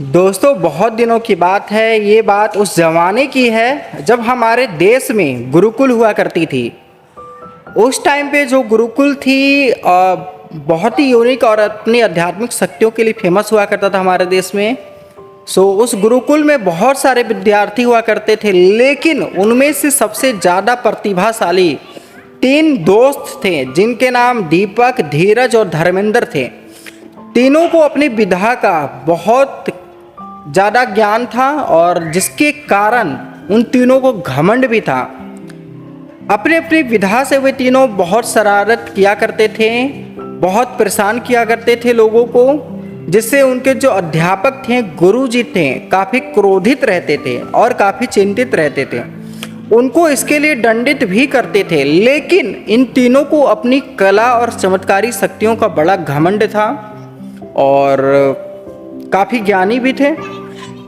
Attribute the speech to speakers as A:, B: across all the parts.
A: दोस्तों बहुत दिनों की बात है। ये बात उस ज़माने की है जब हमारे देश में गुरुकुल हुआ करती थी। उस टाइम पे जो गुरुकुल थी बहुत ही यूनिक और अपनी आध्यात्मिक शक्तियों के लिए फेमस हुआ करता था हमारे देश में। उस गुरुकुल में बहुत सारे विद्यार्थी हुआ करते थे, लेकिन उनमें से सबसे ज़्यादा प्रतिभाशाली 3 दोस्त थे जिनके नाम दीपक, धीरज और धर्मेंद्र थे। तीनों को अपनी विधा का बहुत ज़्यादा ज्ञान था और जिसके कारण उन तीनों को घमंड भी था। अपने अपनी विधा से वे तीनों बहुत शरारत किया करते थे, बहुत परेशान किया करते थे लोगों को, जिससे उनके जो अध्यापक थे, गुरुजी थे, काफ़ी क्रोधित रहते थे और काफ़ी चिंतित रहते थे। उनको इसके लिए दंडित भी करते थे, लेकिन इन तीनों को अपनी कला और चमत्कारी शक्तियों का बड़ा घमंड था और काफ़ी ज्ञानी भी थे।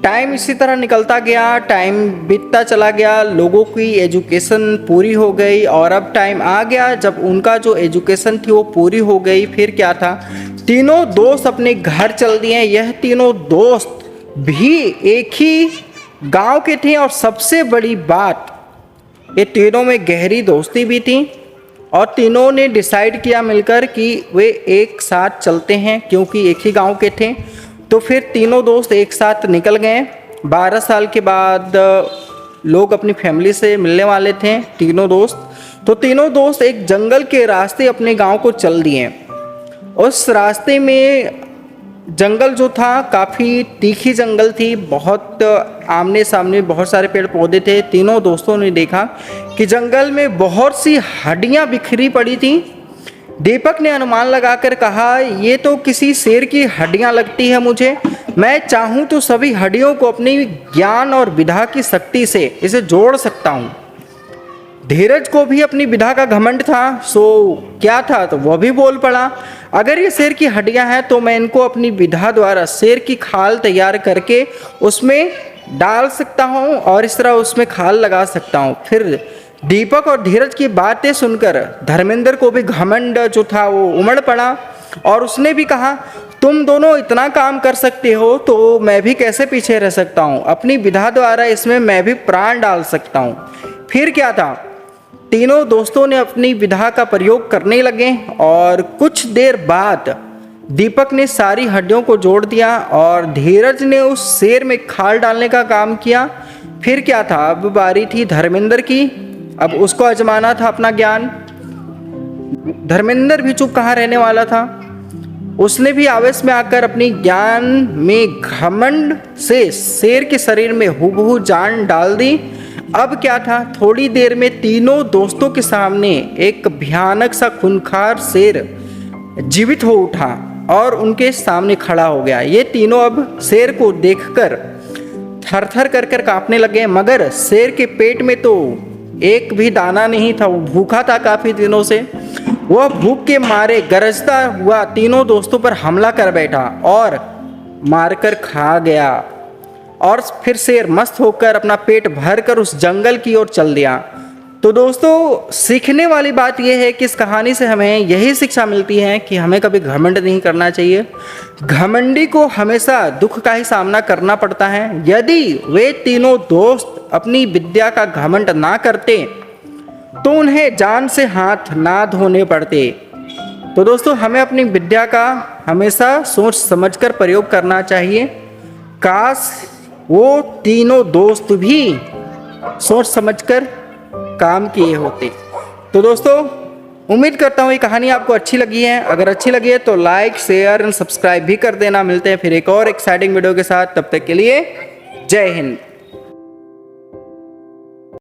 A: टाइम इसी तरह निकलता गया, टाइम बीतता चला गया, लोगों की एजुकेशन पूरी हो गई और अब टाइम आ गया जब उनका जो एजुकेशन थी वो पूरी हो गई। फिर क्या था, तीनों दोस्त अपने घर चल दिए। यह तीनों दोस्त भी एक ही गांव के थे और सबसे बड़ी बात, ये तीनों में गहरी दोस्ती भी थी और तीनों ने डिसाइड किया मिलकर कि वे एक साथ चलते हैं, क्योंकि एक ही गांव के थे। तो फिर तीनों दोस्त एक साथ निकल गए। 12 साल के बाद लोग अपनी फैमिली से मिलने वाले थे तीनों दोस्त। तो तीनों दोस्त एक जंगल के रास्ते अपने गांव को चल दिए। उस रास्ते में जंगल जो था काफ़ी तीखी जंगल थी, बहुत आमने सामने बहुत सारे पेड़ पौधे थे। तीनों दोस्तों ने देखा कि जंगल में बहुत सी हड्डियां बिखरी पड़ी थी। दीपक ने अनुमान लगाकर कहा, ये तो किसी शेर की हड्डियां लगती है मुझे। मैं चाहूँ तो सभी हड्डियों को अपनी ज्ञान और विधा की शक्ति से इसे जोड़ सकता हूँ। धीरज को भी अपनी विधा का घमंड था, क्या था तो वह भी बोल पड़ा, अगर ये शेर की हड्डियां हैं तो मैं इनको अपनी विधा द्वारा शेर की खाल तैयार करके उसमें डाल सकता हूँ और इस तरह उसमें खाल लगा सकता हूँ। फिर दीपक और धीरज की बातें सुनकर धर्मेंद्र को भी घमंड जो था वो उमड़ पड़ा और उसने भी कहा, तुम दोनों इतना काम कर सकते हो तो मैं भी कैसे पीछे रह सकता हूँ, अपनी विधा द्वारा इसमें मैं भी प्राण डाल सकता हूँ। फिर क्या था, तीनों दोस्तों ने अपनी विधा का प्रयोग करने लगे और कुछ देर बाद दीपक ने सारी हड्डियों को जोड़ दिया और धीरज ने उस शेर में खाल डालने का काम किया। फिर क्या था, अब बारी थी धर्मेंद्र की, अब उसको आजमाना था अपना ज्ञान। धर्मेंद्र भी चुप कहाँ रहने वाला था, उसने भी आवेश में आकर अपनी ज्ञान में घमंड से शेर के शरीर में हूबहू जान डाल दी। अब क्या था, थोड़ी देर में तीनों दोस्तों के सामने एक भयानक सा खूंखार शेर जीवित हो उठा और उनके सामने खड़ा हो गया। ये तीनों अब शेर को देखकर थर थर कर कर कांपने लगे, मगर शेर के पेट में तो एक भी दाना नहीं था, वो भूखा था काफ़ी दिनों से। वह भूख के मारे गरजता हुआ तीनों दोस्तों पर हमला कर बैठा और मारकर खा गया और फिर शेर मस्त होकर अपना पेट भर कर उस जंगल की ओर चल दिया। तो दोस्तों, सीखने वाली बात यह है कि इस कहानी से हमें यही शिक्षा मिलती है कि हमें कभी घमंड नहीं करना चाहिए। घमंडी को हमेशा दुख का ही सामना करना पड़ता है। यदि वे तीनों दोस्त अपनी विद्या का घमंड ना करते तो उन्हें जान से हाथ ना धोने पड़ते। तो दोस्तों, हमें अपनी विद्या का हमेशा सोच समझकर प्रयोग करना चाहिए। काश वो तीनों दोस्त भी सोच समझकर काम किए होते। तो दोस्तों, उम्मीद करता हूँ ये कहानी आपको अच्छी लगी है। अगर अच्छी लगी है तो लाइक, शेयर एंड सब्सक्राइब भी कर देना। मिलते हैं फिर एक और एक्साइटिंग वीडियो के साथ, तब तक के लिए जय हिंद।